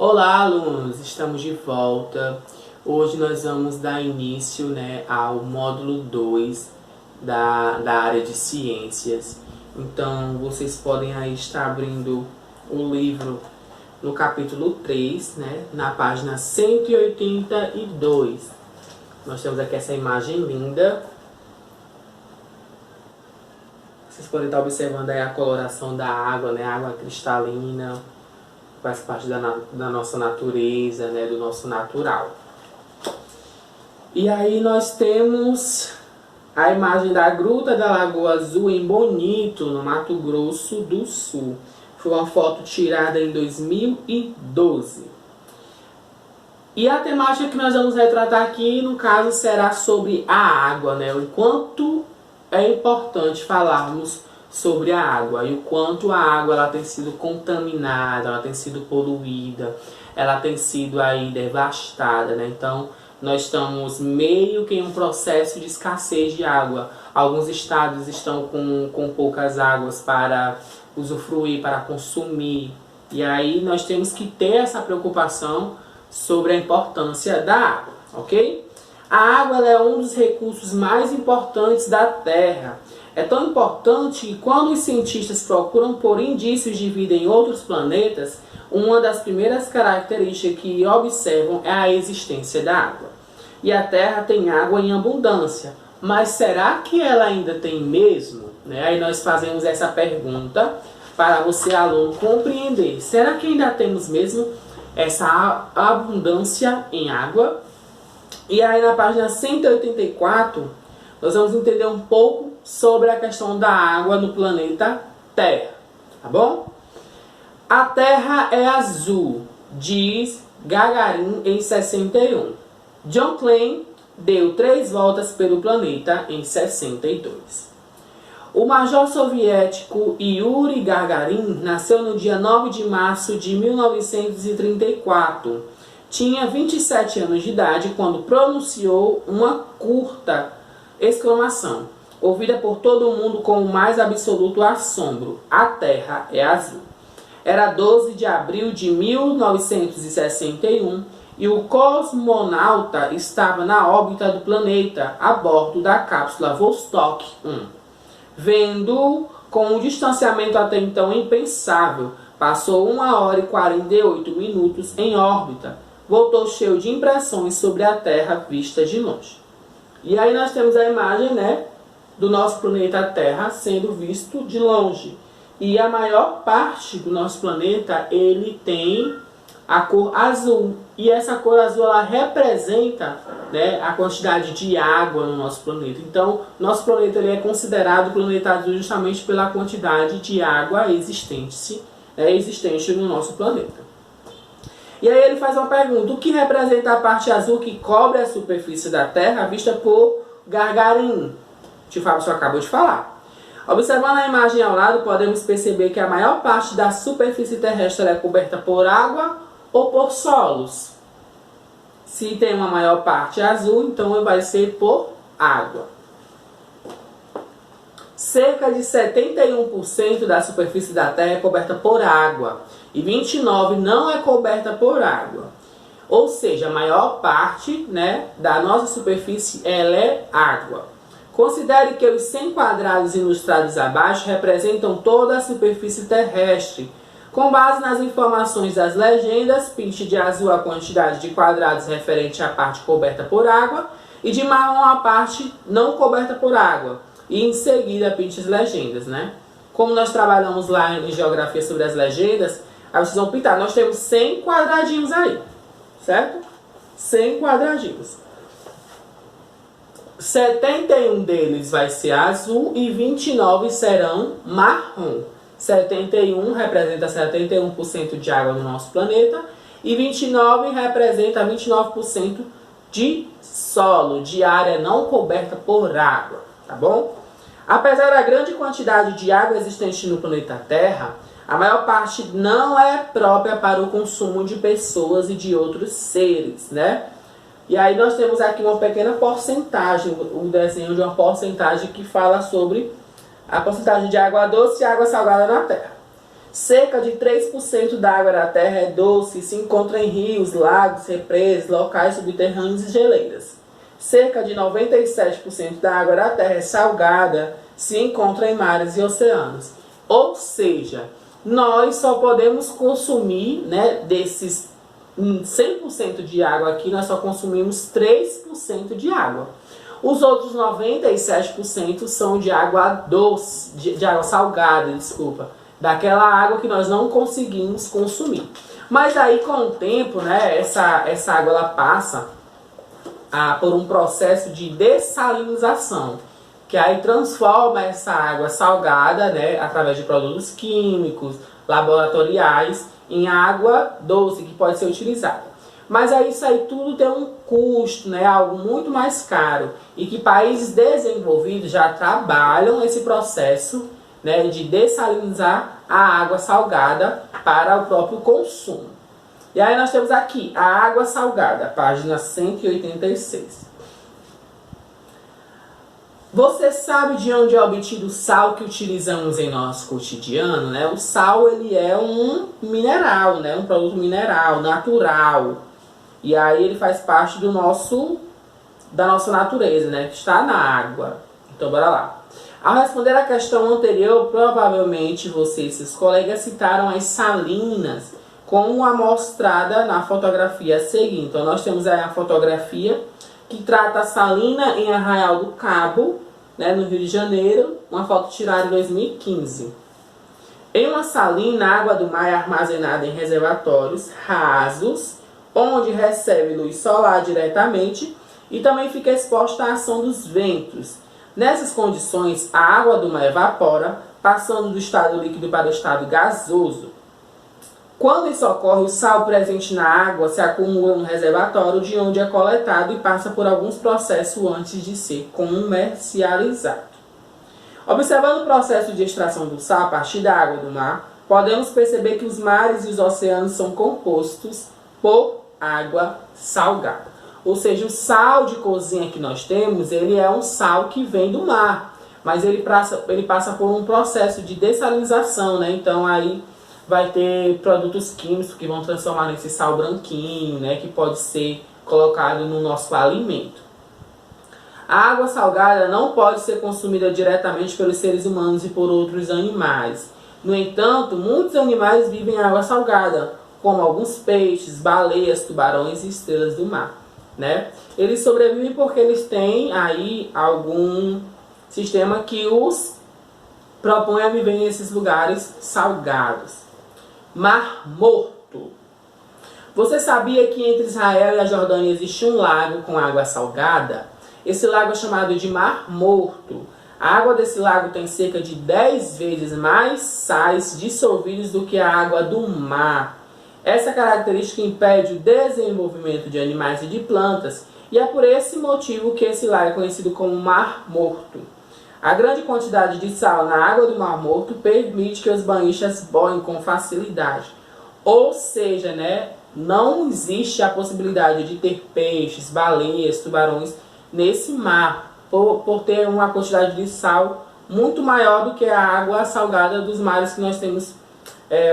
Olá, alunos! Estamos de volta. Hoje nós vamos dar início, ao módulo 2 da área de ciências. Então, vocês podem aí estar abrindo o livro no capítulo 3, na página 182. Nós temos aqui essa imagem linda. Vocês podem estar observando aí a coloração da água, água cristalina. Faz parte da nossa natureza, do nosso natural. E aí nós temos a imagem da Gruta da Lagoa Azul em Bonito, no Mato Grosso do Sul. Foi uma foto tirada em 2012. E a temática que nós vamos retratar aqui, no caso, será sobre a água, o quanto é importante falarmos sobre a água e o quanto a água ela tem sido contaminada, ela tem sido poluída, ela tem sido aí devastada, Então, nós estamos meio que em um processo de escassez de água. Alguns estados estão com poucas águas para usufruir, para consumir. E aí nós temos que ter essa preocupação sobre a importância da água, ok? A água ela é um dos recursos mais importantes da Terra. É tão importante que quando os cientistas procuram por indícios de vida em outros planetas, uma das primeiras características que observam é a existência da água. E a Terra tem água em abundância, mas será que ela ainda tem mesmo? Aí nós fazemos essa pergunta para você, aluno, compreender. Será que ainda temos mesmo essa abundância em água? E aí na página 184, nós vamos entender um pouco sobre a questão da água no planeta Terra, tá bom? A Terra é azul, diz Gagarin em 61. John Glenn deu 3 voltas pelo planeta em 62. O major soviético Yuri Gagarin nasceu no dia 9 de março de 1934. Tinha 27 anos de idade quando pronunciou uma curta exclamação, ouvida por todo mundo com o mais absoluto assombro: a Terra é azul. Era 12 de abril de 1961 e o cosmonauta estava na órbita do planeta a bordo da cápsula Vostok 1. Vendo com um distanciamento até então impensável, passou 1 hora e 48 minutos em órbita. Voltou cheio de impressões sobre a Terra vista de longe. E aí nós temos a imagem, do nosso planeta Terra sendo visto de longe. E a maior parte do nosso planeta, ele tem a cor azul. E essa cor azul, ela representa, a quantidade de água no nosso planeta. Então, nosso planeta ele é considerado planeta azul justamente pela quantidade de água existente no nosso planeta. E aí ele faz uma pergunta: o que representa a parte azul que cobre a superfície da Terra vista por Gagarin? O Fábio acabou de falar. Observando a imagem ao lado, podemos perceber que a maior parte da superfície terrestre é coberta por água ou por solos. Se tem uma maior parte azul, então vai ser por água. Cerca de 71% da superfície da Terra é coberta por água e 29% não é coberta por água. Ou seja, a maior parte da nossa superfície ela é água. Considere que os 100 quadrados ilustrados abaixo representam toda a superfície terrestre. Com base nas informações das legendas, pinte de azul a quantidade de quadrados referente à parte coberta por água e de marrom a parte não coberta por água. E em seguida pinte as legendas, Como nós trabalhamos lá em geografia sobre as legendas, aí vocês vão pintar. Nós temos 100 quadradinhos aí, certo? 100 quadradinhos. 71 deles vai ser azul e 29 serão marrom. 71 representa 71% de água no nosso planeta e 29 representa 29% de solo, de área não coberta por água, tá bom? Apesar da grande quantidade de água existente no planeta Terra, a maior parte não é própria para o consumo de pessoas e de outros seres, E aí nós temos aqui uma pequena porcentagem, um desenho de uma porcentagem que fala sobre a porcentagem de água doce e água salgada na Terra. Cerca de 3% da água da Terra é doce e se encontra em rios, lagos, represas, locais subterrâneos e geleiras. Cerca de 97% da água da Terra é salgada, se encontra em mares e oceanos. Ou seja, nós só podemos consumir, né, desses 100% de água aqui, nós só consumimos 3% de água. Os outros 97% são de água doce, de água salgada, desculpa. Daquela água que nós não conseguimos consumir. Mas aí com o tempo, né, essa água ela passa por um processo de dessalinização, que aí transforma essa água salgada, né, através de produtos químicos, laboratoriais, em água doce que pode ser utilizada. Mas aí isso aí tudo tem um custo, né, algo muito mais caro, e que países desenvolvidos já trabalham esse processo, né, de dessalinizar a água salgada para o próprio consumo. E aí nós temos aqui a água salgada, página 186. Você sabe de onde é obtido o sal que utilizamos em nosso cotidiano, né? O sal, ele é um mineral, né? Um produto mineral, natural. E aí ele faz parte da nossa natureza, né? Que está na água. Então, bora lá. Ao responder a questão anterior, provavelmente você e seus colegas citaram as salinas como a mostrada na fotografia a seguir. Então, nós temos aí a fotografia que trata a salina em Arraial do Cabo, né, no Rio de Janeiro, uma foto tirada em 2015. Em uma salina, a água do mar é armazenada em reservatórios rasos, onde recebe luz solar diretamente e também fica exposta à ação dos ventos. Nessas condições, a água do mar evapora, passando do estado líquido para o estado gasoso. Quando isso ocorre, o sal presente na água se acumula no reservatório, de onde é coletado e passa por alguns processos antes de ser comercializado. Observando o processo de extração do sal a partir da água do mar, podemos perceber que os mares e os oceanos são compostos por água salgada. Ou seja, o sal de cozinha que nós temos, ele é um sal que vem do mar, mas ele passa por um processo de dessalinização, né? Então aí vai ter produtos químicos que vão transformar nesse sal branquinho, né? Que pode ser colocado no nosso alimento. A água salgada não pode ser consumida diretamente pelos seres humanos e por outros animais. No entanto, muitos animais vivem em água salgada, como alguns peixes, baleias, tubarões e estrelas do mar. Né? Eles sobrevivem porque eles têm aí algum sistema que os propõe a viver nesses lugares salgados. Mar Morto. Você sabia que entre Israel e a Jordânia existe um lago com água salgada? Esse lago é chamado de Mar Morto. A água desse lago tem cerca de 10 vezes mais sais dissolvidos do que a água do mar. Essa característica impede o desenvolvimento de animais e de plantas, e é por esse motivo que esse lago é conhecido como Mar Morto. A grande quantidade de sal na água do Mar Morto permite que os banhistas boiem com facilidade. Ou seja, né, não existe a possibilidade de ter peixes, baleias, tubarões nesse mar, por ter uma quantidade de sal muito maior do que a água salgada dos mares que nós temos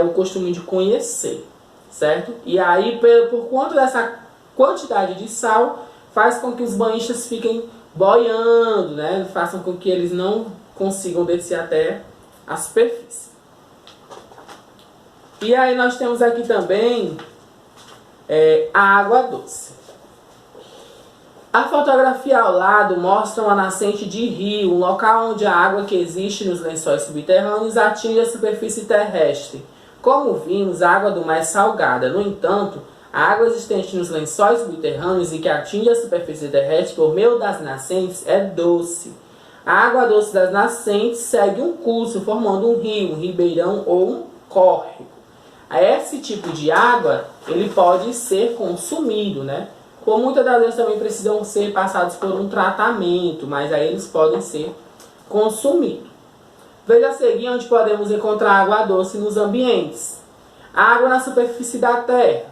o costume de conhecer. Certo? E aí, por conta dessa quantidade de sal, faz com que os banhistas fiquem boiando, né? Façam com que eles não consigam descer até a superfície. E aí nós temos aqui também a água doce. A fotografia ao lado mostra uma nascente de rio, um local onde a água que existe nos lençóis subterrâneos atinge a superfície terrestre. Como vimos, a água do mar é salgada. No entanto, a água existente nos lençóis subterrâneos e que atinge a superfície terrestre por meio das nascentes é doce. A água doce das nascentes segue um curso, formando um rio, um ribeirão ou um córrego. Esse tipo de água, ele pode ser consumido, né? Por muitas das vezes também precisam ser passados por um tratamento, mas aí eles podem ser consumidos. Veja a seguir onde podemos encontrar água doce nos ambientes. A água na superfície da terra.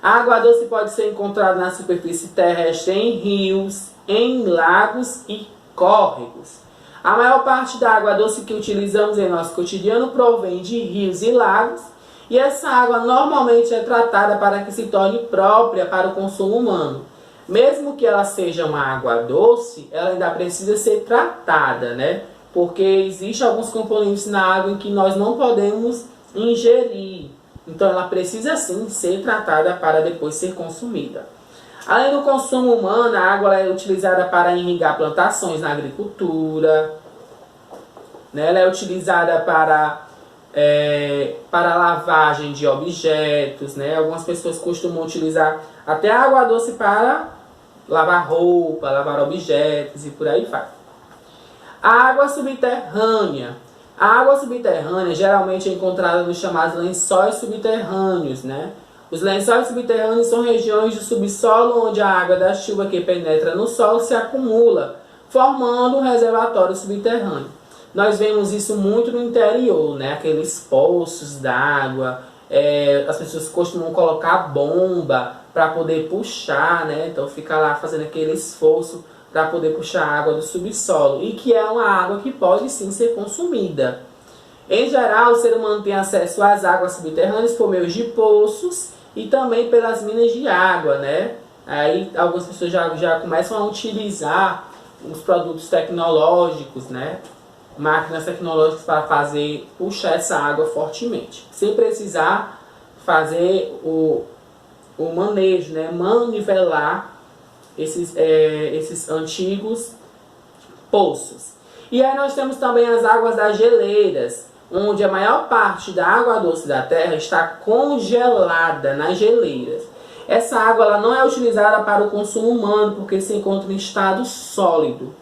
A água doce pode ser encontrada na superfície terrestre em rios, em lagos e córregos. A maior parte da água doce que utilizamos em nosso cotidiano provém de rios e lagos, e essa água normalmente é tratada para que se torne própria para o consumo humano. Mesmo que ela seja uma água doce, ela ainda precisa ser tratada, né? Porque existem alguns componentes na água em que nós não podemos ingerir. Então ela precisa sim ser tratada para depois ser consumida. Além do consumo humano, a água é utilizada para irrigar plantações na agricultura, né? Ela é utilizada para lavagem de objetos, né? Algumas pessoas costumam utilizar até a água doce para lavar roupa, lavar objetos e por aí vai. A água subterrânea. A água subterrânea geralmente é encontrada nos chamados lençóis subterrâneos, né? Os lençóis subterrâneos são regiões do subsolo onde a água da chuva que penetra no solo se acumula, formando um reservatório subterrâneo. Nós vemos isso muito no interior, né? Aqueles poços d'água, as pessoas costumam colocar bomba para poder puxar, né? Então fica lá fazendo aquele esforço para poder puxar a água do subsolo, e que é uma água que pode sim ser consumida. Em geral, o ser humano tem acesso às águas subterrâneas por meio de poços e também pelas minas de água, né? Aí algumas pessoas já começam a utilizar os produtos tecnológicos, né? Máquinas tecnológicas para puxar essa água fortemente, sem precisar fazer o manejo, né? Manivelar esses antigos poços. E aí nós temos também as águas das geleiras, onde a maior parte da água doce da terra está congelada nas geleiras. Essa água ela não é utilizada para o consumo humano, porque se encontra em estado sólido.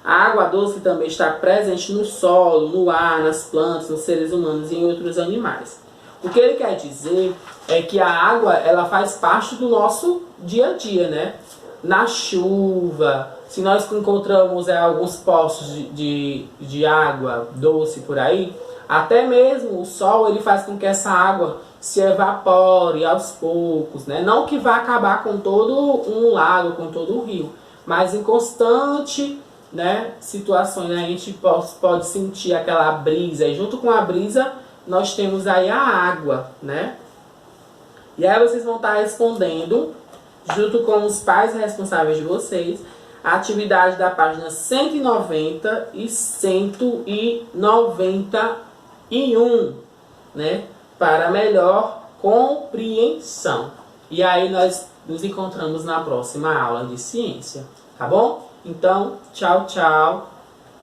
A água doce também está presente no solo, no ar, nas plantas, nos seres humanos e em outros animais. O que ele quer dizer é que a água ela faz parte do nosso dia a dia, né? Na chuva, se nós encontramos alguns poços de água doce por aí, até mesmo o sol ele faz com que essa água se evapore aos poucos, né? Não que vá acabar com todo um lago, com todo um rio, mas em constante, né, situações, né, a gente pode sentir aquela brisa, e junto com a brisa nós temos aí a água, né? E aí vocês vão estar respondendo, junto com os pais responsáveis de vocês, a atividade da página 190 e 191, né? Para melhor compreensão. E aí nós nos encontramos na próxima aula de ciência, tá bom? Então, tchau, tchau.